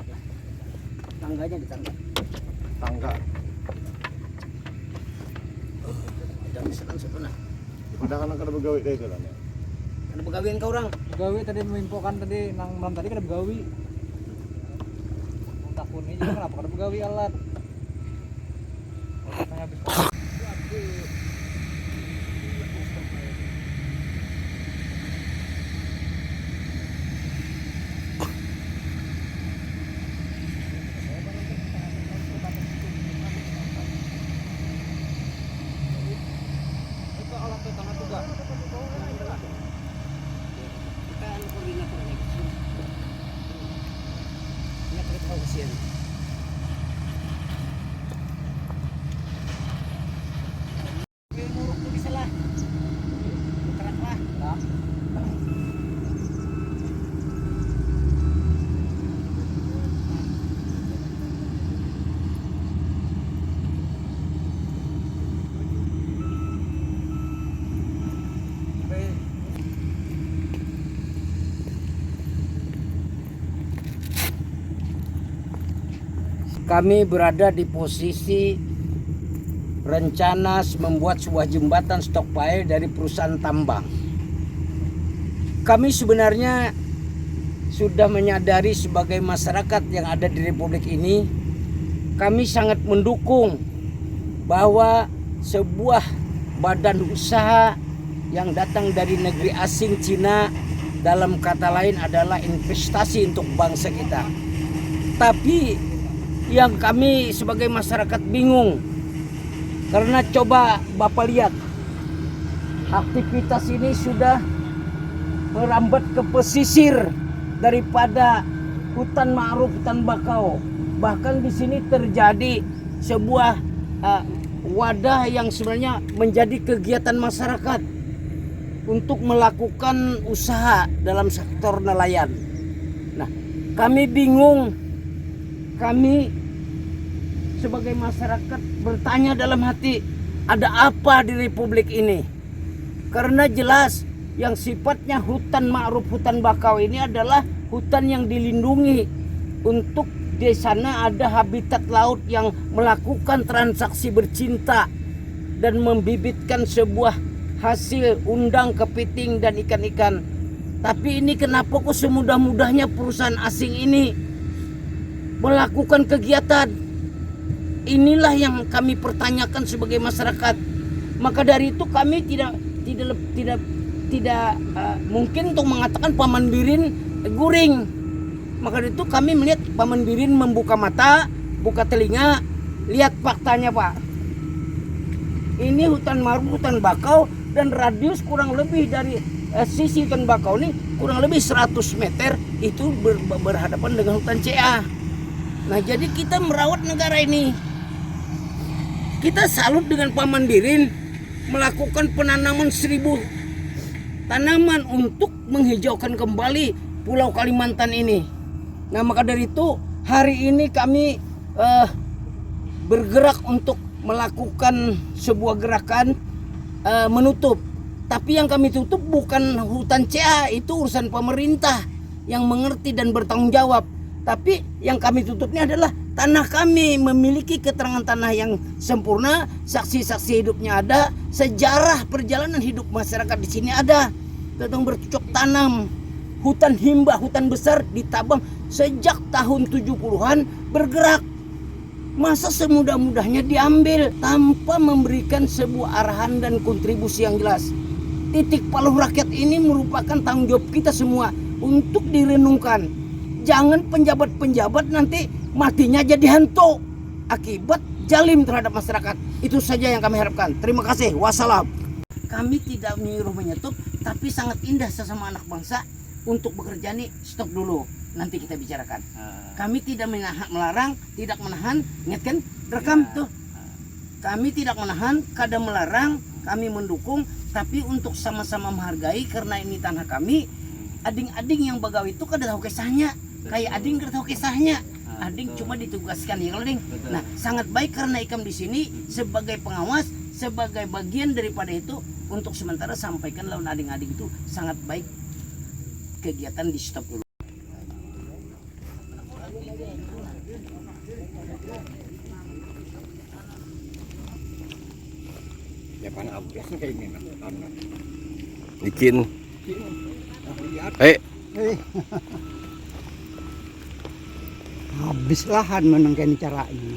lah. Tangganya di tangga. Tangga. Ada misalkan sebenarnya. Padahal kan ada begawi deh itu kan. Ada pegawaian kau orang. Begawi tadi menginfokan tadi nang malam tadi kan ada begawi. Tahun ini juga kenapa ada begawi alat? Otaknya habis. Itu alat tangan juga. Kita koordinator lagi. Ini terkait kesian. Muruk tuh bisa lah. Kerak lah. Nah, Kami berada di posisi rencana membuat sebuah jembatan stockpile dari perusahaan tambang. Kami sebenarnya sudah menyadari sebagai masyarakat yang ada di Republik ini, kami sangat mendukung bahwa sebuah badan usaha yang datang dari negeri asing Cina, dalam kata lain adalah investasi untuk bangsa kita. Tapi yang kami sebagai masyarakat bingung, karena coba Bapak lihat, aktivitas ini sudah merambat ke pesisir daripada hutan ma'ruf, hutan bakau. Bahkan di sini terjadi sebuah wadah yang sebenarnya menjadi kegiatan masyarakat untuk melakukan usaha dalam sektor nelayan. Nah, kami bingung, kami sebagai masyarakat bertanya dalam hati, ada apa di Republik ini? Karena jelas yang sifatnya hutan ma'ruf, hutan bakau ini adalah hutan yang dilindungi. Untuk di sana ada habitat laut yang melakukan transaksi bercinta dan membibitkan sebuah hasil undang, kepiting dan ikan-ikan. Tapi ini kenapa kok semudah-mudahnya perusahaan asing ini melakukan kegiatan? Inilah yang kami pertanyakan sebagai masyarakat. Maka dari itu kami tidak mungkin untuk mengatakan Paman Birin guring. Maka dari itu kami melihat Paman Birin membuka mata, buka telinga, lihat faktanya, Pak. Ini hutan ma'ruf, hutan bakau, dan radius kurang lebih dari sisi hutan bakau ini kurang lebih 100 meter itu berhadapan dengan hutan CA. Nah, jadi kita merawat negara ini. Kita salut dengan Paman Birin melakukan penanaman 1000 tanaman untuk menghijaukan kembali Pulau Kalimantan ini. Nah, maka dari itu hari ini kami bergerak untuk melakukan sebuah gerakan menutup. Tapi yang kami tutup bukan hutan CA, itu urusan pemerintah yang mengerti dan bertanggung jawab. Tapi yang kami tutupnya adalah tanah kami, memiliki keterangan tanah yang sempurna, saksi-saksi hidupnya ada, sejarah perjalanan hidup masyarakat di sini ada. Tentang bercocok tanam, hutan himbah, hutan besar ditabang sejak tahun 70-an bergerak. Masa semudah-mudahnya diambil tanpa memberikan sebuah arahan dan kontribusi yang jelas. Titik paluh rakyat ini merupakan tanggung jawab kita semua untuk direnungkan. Jangan penjabat-penjabat nanti matinya jadi hantu akibat zalim terhadap masyarakat. Itu saja yang kami harapkan. Terima kasih. Wassalam. Kami tidak menyuruh menyetup, tapi sangat indah sesama anak bangsa untuk bekerja nih. Stop dulu, nanti kita bicarakan. Kami tidak melarang, tidak menahan. Ingat kan? Rekam tuh. Kami tidak menahan, kadang melarang, kami mendukung, tapi untuk sama-sama menghargai karena ini tanah kami. Ading-ading yang bagawi itu kada tahu kisahnya. Kayak ading kada tahu kisahnya. Ading cuma ditugaskan ya kalau ding. Nah, sangat baik karena Ikam di sini sebagai pengawas, sebagai bagian daripada itu untuk sementara sampaikan lawan ading-ading itu sangat baik. Kegiatan di stop dulu. Jangan habis kayak ini tanah. Bikin. Eh, Habis lahan menang kayak caranya.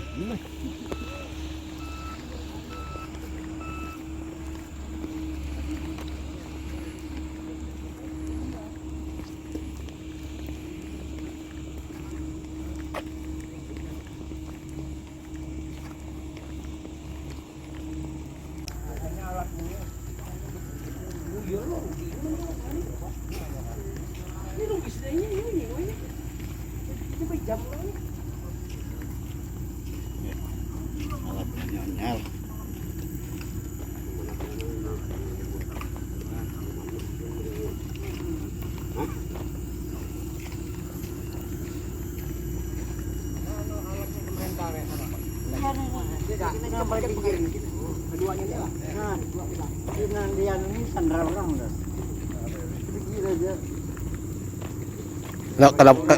nah, kenapa?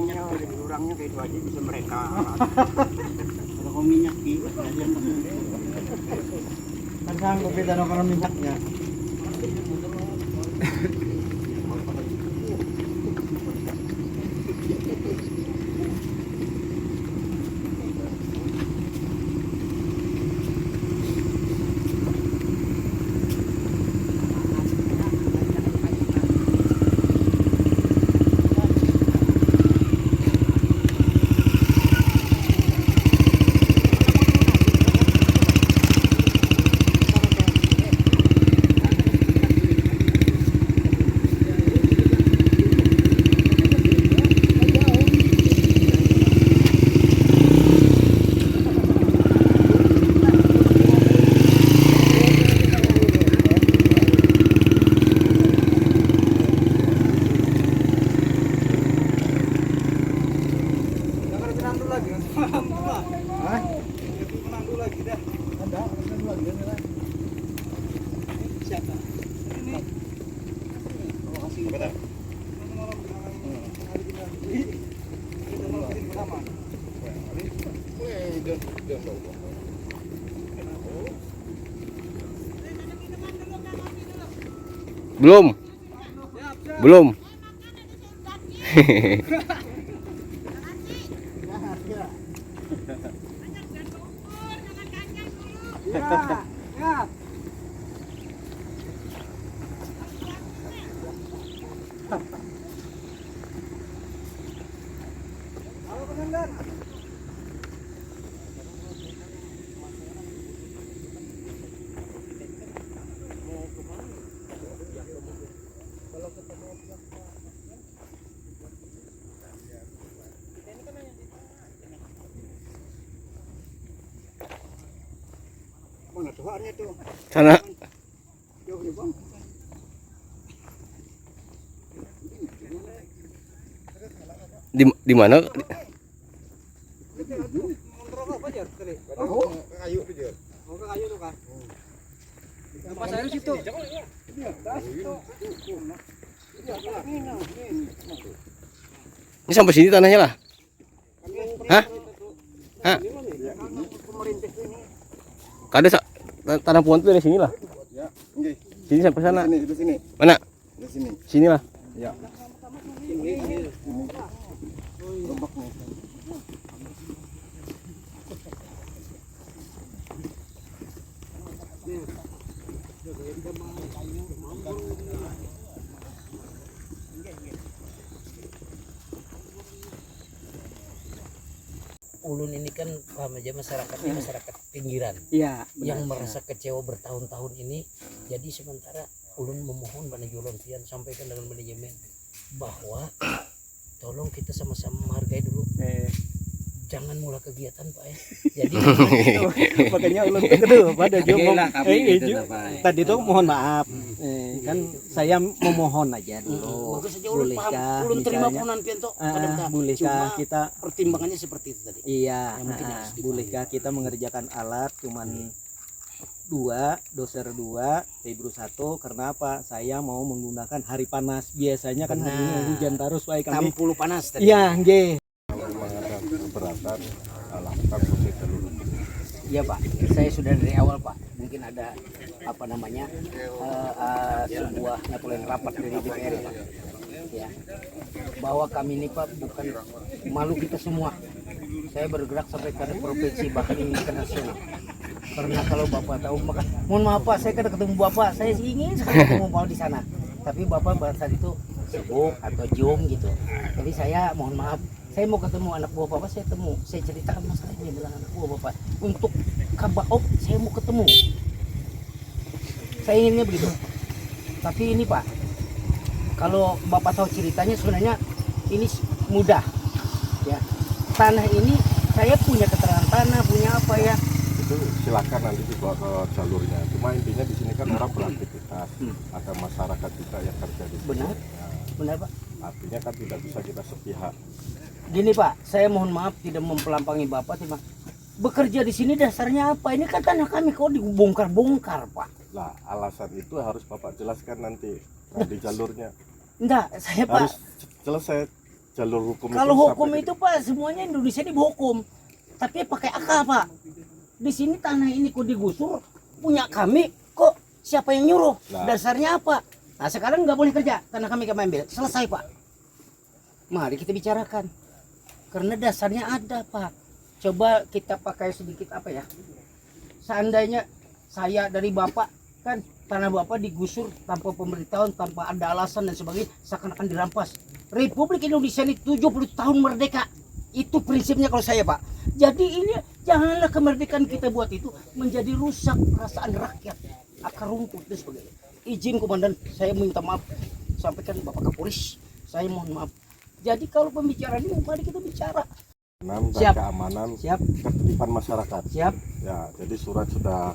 Orangnya kayak itu aja bisa mereka. Kalau minyak gitu aja. Kan sanggup beda dengan minyaknya. Belum. Belum. Mana tuhannya tuh? Sana Jauh nih bang. di mana? Oh, kayu tuh dia. Oh, ke kayu tuh kan. Pas air situ. Ini sampai sini tanahnya lah. Hah? Hah? Kada tanah pohon tuh dari sini lah. Ya, nggih. Sini sampai sana. Di sini. Mana? Di sini. Sini lah. Ya. Ulun ini kan paham aja masyarakatnya masyarakat pinggiran Iya. yang merasa kecewa bertahun-tahun ini. Jadi sementara ulun memohon pada Jolontian sampaikan dengan manajemen bahwa tolong kita sama-sama menghargai dulu. Jangan mulai kegiatan Pak ya. Jadi Makanya ulun kedua pada Oke lah, kami gitu, Ju, Pak. tadi tuh mohon maaf. Kan saya memohon aja dulu. bagus saja ulun paham. Ulun terima pohonan pian toh. Bolehkah kita pertimbangannya seperti itu tadi. iya, Yang mungkin harus dipahami. bolehkah kita mengerjakan alat cuman doser 2, Febru 1 karena apa? Saya mau menggunakan hari panas. Biasanya kan hari ini Benar. hujan terus baik kami. 60 panas tadi. Iya, nggih. Keberatan alasan seluruh. Iya Pak, saya sudah dari awal Pak. Mungkin ada apa namanya sebuah Napoleon rapat dari DPR Pak. Ya, bahwa kami ini Pak bukan malu kita semua. Saya bergerak sampai ke provinsi bahkan ini ke nasional. Karena kalau Bapak tahu, maka mohon maaf Pak, saya kada ketemu Bapak. Saya ingin sekali ketemu Bapak di sana. Tapi Bapak pada saat itu sibuk atau zoom gitu. Jadi saya mohon maaf. Saya mau ketemu anak buah Bapak, saya temu. Saya ceritakan masalahnya dengan anak buah Bapak. Untuk Kabaop, saya mau ketemu. Saya inginnya begitu. Tapi ini Pak, kalau Bapak tahu ceritanya sebenarnya ini mudah. Ya, tanah ini saya punya keterangan tanah, punya apa ya? Itu silakan nanti dibawa ke jalurnya. Cuma intinya di sini kan orang beraktivitas, ada masyarakat juga yang kerja di sini. Benar. Nah, Benar Pak. artinya kan tidak bisa kita sepihak. Gini Pak, saya mohon maaf tidak mempelampangi Bapak, cuma bekerja di sini dasarnya apa? Ini kan tanah kami kok dibongkar-bongkar Pak. Lah, alasan itu harus Bapak jelaskan nanti di jalurnya. Enggak, saya Pak. Harus selesai jalur hukum Kalau itu hukum sampai itu Pak, semuanya Indonesia ini hukum. Tapi pakai akal Pak. Di sini tanah ini kok digusur, punya kami, kok siapa yang nyuruh? Nah. Dasarnya apa? Nah sekarang nggak boleh kerja, tanah kami ambil. Selesai Pak. Mari kita bicarakan. Karena dasarnya ada Pak. Coba kita pakai sedikit apa ya? Seandainya saya dari Bapak, kan tanah Bapak digusur tanpa pemberitahuan, tanpa ada alasan dan sebagainya, seakan-akan dirampas. Republik Indonesia ini 70 tahun merdeka. Itu prinsipnya kalau saya Pak. Jadi ini janganlah kemerdekaan kita buat itu menjadi rusak perasaan rakyat, akar rumput dan sebagainya. Izin Komandan, saya minta maaf. Sampaikan Bapak Kapolres, saya mohon maaf. Jadi kalau pembicaraan ini mari kita bicara. dan Siap. keamanan Siap, ketertiban masyarakat. siap, Ya, jadi surat sudah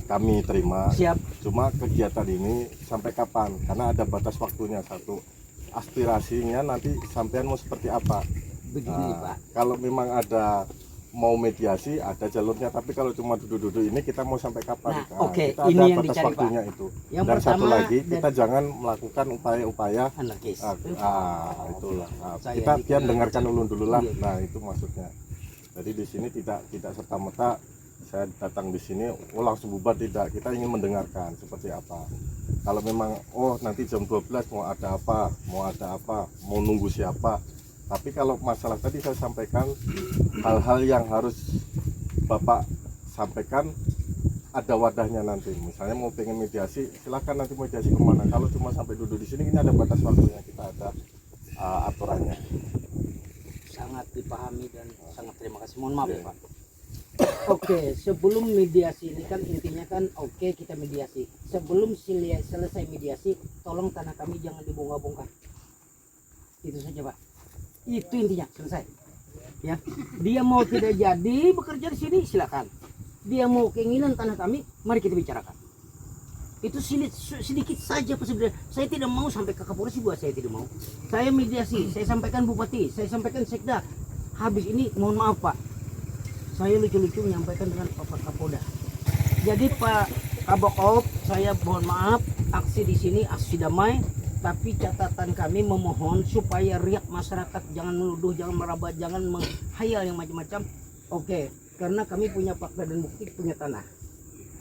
kami terima. siap. Cuma kegiatan ini sampai kapan? Karena ada batas waktunya satu. Aspirasinya nanti sampean mau seperti apa? Begini Nah, Pak. kalau memang ada mau mediasi ada jalurnya, tapi kalau cuma duduk-duduk ini kita mau sampai kapan? Nah, oke, kita ini ada yang batas dicari, Pak. waktunya itu. Yang Dan satu pertama, lagi kita jangan melakukan upaya-upaya anarkis. itulah. Nah, Saya kita ini biar kena- dengarkan dulu lah. Iya. Nah, itu maksudnya. Jadi di sini tidak serta merta saya datang di sini langsung bubar, tidak. Kita ingin mendengarkan seperti apa. Kalau memang nanti jam 12 mau ada apa, mau nunggu siapa. Tapi kalau masalah tadi saya sampaikan hal-hal yang harus Bapak sampaikan, ada wadahnya nanti. Misalnya mau pengen mediasi, silakan nanti mediasi kemana. Kalau cuma sampai duduk di sini, ini ada batas waktunya, kita ada aturannya. Sangat dipahami dan sangat terima kasih. Mohon maaf ya Pak. Oke, sebelum mediasi ini kan intinya kan oke, kita mediasi. Sebelum selesai mediasi, tolong tanah kami jangan dibongkar-bongkar. Itu saja Pak. Itu intinya, selesai. Ya, dia mau tidak jadi bekerja di sini silakan. Dia mau keinginan tanah kami, mari kita bicarakan. Itu sedikit saja Pak sebenarnya. Saya tidak mau sampai ke Kapolres buat saya tidak mau. Saya mediasi, saya sampaikan Bupati, saya sampaikan Sekda. Habis ini mohon maaf Pak. Saya lucu-lucu menyampaikan dengan Bapak Kapolda. Jadi Pak Kabaop, saya mohon maaf, aksi di sini aksi damai, tapi catatan kami memohon supaya riak masyarakat jangan menuduh, jangan meraba, jangan menghayal yang macam-macam. Oke, karena kami punya fakta dan bukti, punya tanah.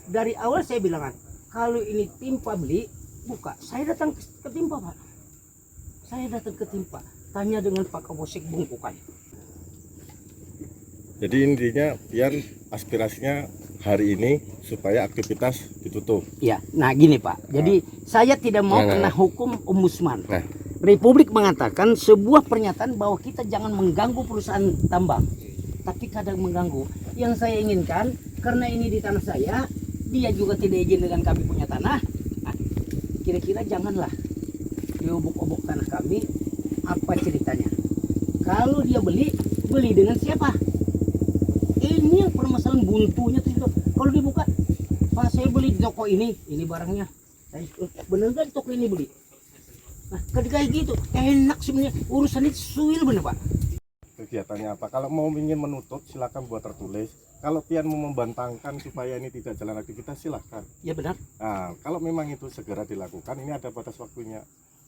Dari awal saya bilang, kalau ini timpa beli, buka. Saya datang ke timpa Pak. Saya datang ke timpa, tanya dengan Pak Kapolsek Bungkukan. Jadi intinya Pian aspirasinya hari ini supaya aktivitas ditutup. Ya, nah gini Pak. Jadi saya tidak mau kena hukum ombudsman. Nah. Republik mengatakan sebuah pernyataan bahwa kita jangan mengganggu perusahaan tambang. Tapi kadang mengganggu. Yang saya inginkan karena ini di tanah saya, dia juga tidak izin dengan kami punya tanah. Nah, kira-kira janganlah diobok-obok tanah kami. Apa ceritanya? Kalau dia beli dengan siapa? Ini yang permasalahan buntunya tuh. Kalau dibuka, Pak saya beli di toko ini barangnya. Bener kan toko ini beli? Nah, kayak gitu, enak sebenarnya urusan itu suil bener Pak. Kegiatannya apa? Kalau mau ingin menutup silakan buat tertulis. Kalau Pian mau membantangkan supaya ini tidak jalan aktivitas silahkan. Ya benar. Nah, kalau memang itu segera dilakukan, ini ada batas waktunya.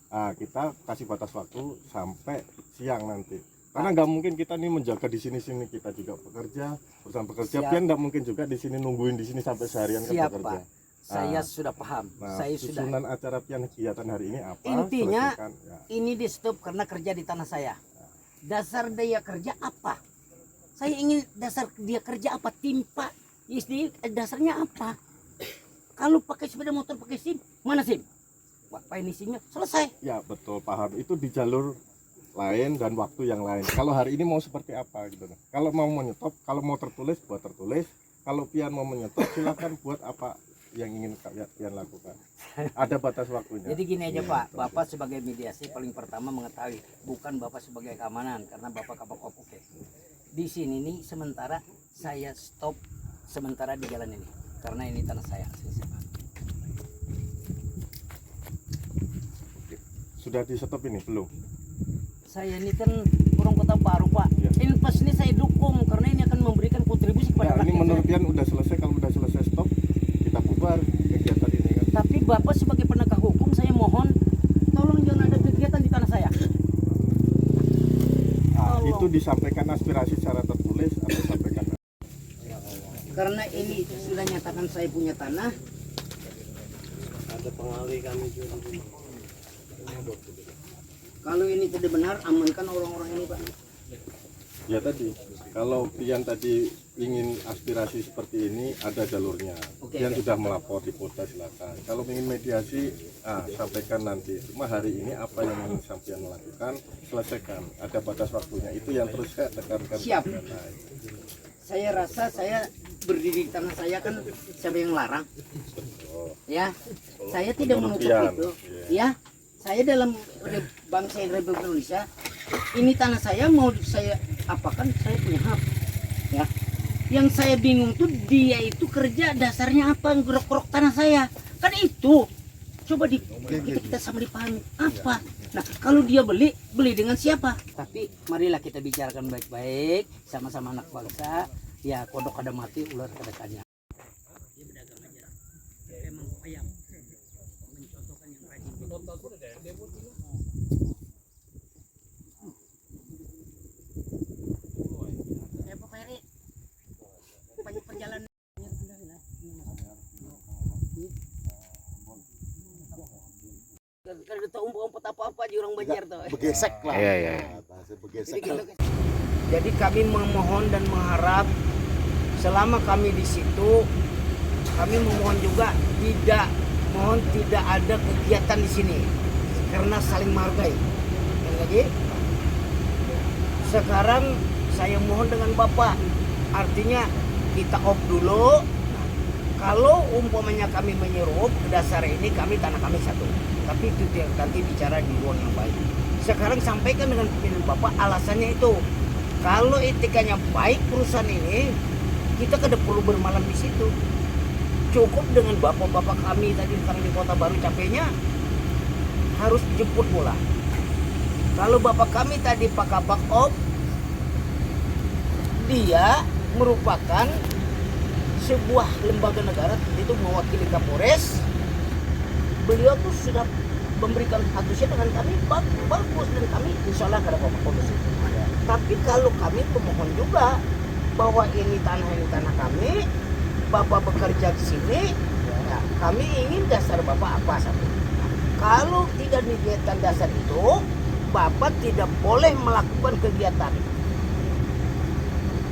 Nah, kita kasih batas waktu sampai siang nanti. Karena nggak mungkin kita nih menjaga di sini kita juga bekerja, perusahaan bekerja, Siap. pian nggak mungkin juga di sini nungguin di sini sampai seharian kan Siap, bekerja. Pak. Saya sudah paham. Nah, Saya sudah. susunan acara pian kegiatan hari ini apa? Intinya selesaikan, ya. ini di stop karena kerja di tanah saya. Dasar dia kerja apa? Saya ingin dasar dia kerja apa? Timpa. Istri dasarnya apa? Kalau pakai sepeda motor pakai SIM, mana SIM? Pak ini SIM-nya selesai. Ya betul, paham. Itu di jalur lain dan waktu yang lain. Kalau hari ini mau seperti apa gitu. Kalau mau menyetop, kalau mau tertulis buat tertulis. Kalau pian mau menyetop silakan buat apa yang ingin pian lakukan. Ada batas waktunya. Jadi gini aja Iya, Pak, betul. Bapak sebagai mediasi paling pertama mengetahui, bukan Bapak sebagai keamanan karena Bapak kapok oke. Di sini nih sementara saya stop sementara di jalan ini karena ini tanah saya. Sudah di stop ini belum? Saya ini kan orang kota baru Pak. Ya. Invest ini saya dukung karena ini akan memberikan kontribusi kepada Nah, ini rakyat menurut saya. pian udah selesai. Kalau udah selesai stop, kita bubar kegiatan ini kan. Tapi Bapak sebagai penegak hukum saya mohon tolong jangan ada kegiatan di tanah saya. Nah, Tolong. itu disampaikan aspirasi secara tertulis atau sampaikan. Karena ini sudah nyatakan saya punya tanah. Ada pengalih kami juga. Kalau ini tidak benar, amankan orang-orang ini Pak. Ya tadi, kalau pian tadi ingin aspirasi seperti ini ada jalurnya. Oke, Pian oke. sudah melapor di Polda silakan. Kalau ingin mediasi, sampaikan nanti. Cuma hari ini apa yang ingin sampean lakukan, selesaikan. Ada batas waktunya. Itu yang terus saya tekankan. Siap. Nah, Saya rasa saya berdiri di tanah saya kan siapa yang larang? Ya, saya tidak Menurut menutup Pian, itu. iya. Ya, saya dalam bangsa Republik Indonesia, ini tanah saya mau saya apakan saya punya hak. Ya, yang saya bingung tuh dia itu kerja dasarnya apa ngerok-ngerok tanah saya? Kan itu. Coba kita sama dipahami apa. Nah, kalau dia beli dengan siapa? Tapi marilah kita bicarakan baik-baik, sama-sama anak bangsa. Ya, kodok ada mati, ular ada kanyang. Dia berdagang aja. Emang ayam. Mencontohkan yang rajin. Ya, Pak Ferry. Banyak perjalanan. Kalau tahu umpet apa-apa di orang Banjar tuh. Begesek lah. Iya, iya. Bahasa begesek. Jadi kami memohon dan mengharap selama kami di situ, kami memohon juga tidak ada kegiatan di sini karena saling menghargai. Lagi sekarang saya mohon dengan Bapak, artinya kita off dulu. Kalau umpamanya kami menyuruh dasar ini tanah kami satu, tapi itu nanti bicara di ruang yang baik. Sekarang sampaikan dengan pimpinan Bapak alasannya itu. Kalau etikanya baik perusahaan ini, kita tidak perlu bermalam di situ. Cukup dengan bapak-bapak kami tadi sekarang di Kota Baru capeknya harus jemput bola. Kalau bapak kami tadi Pak Kabak Op, dia merupakan sebuah lembaga negara itu mewakili Kapolres. Beliau tuh sudah memberikan statusnya dengan kami bagus dan kami insya Allah ada bapak polisi. Tapi kalau kami pemohon juga bahwa ini tanah kami, bapak bekerja di sini, ya, kami ingin dasar bapak apa satu. Kalau tidak kegiatan dasar itu, bapak tidak boleh melakukan kegiatan.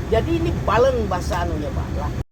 Jadi ini balen bahasa anunya Pak.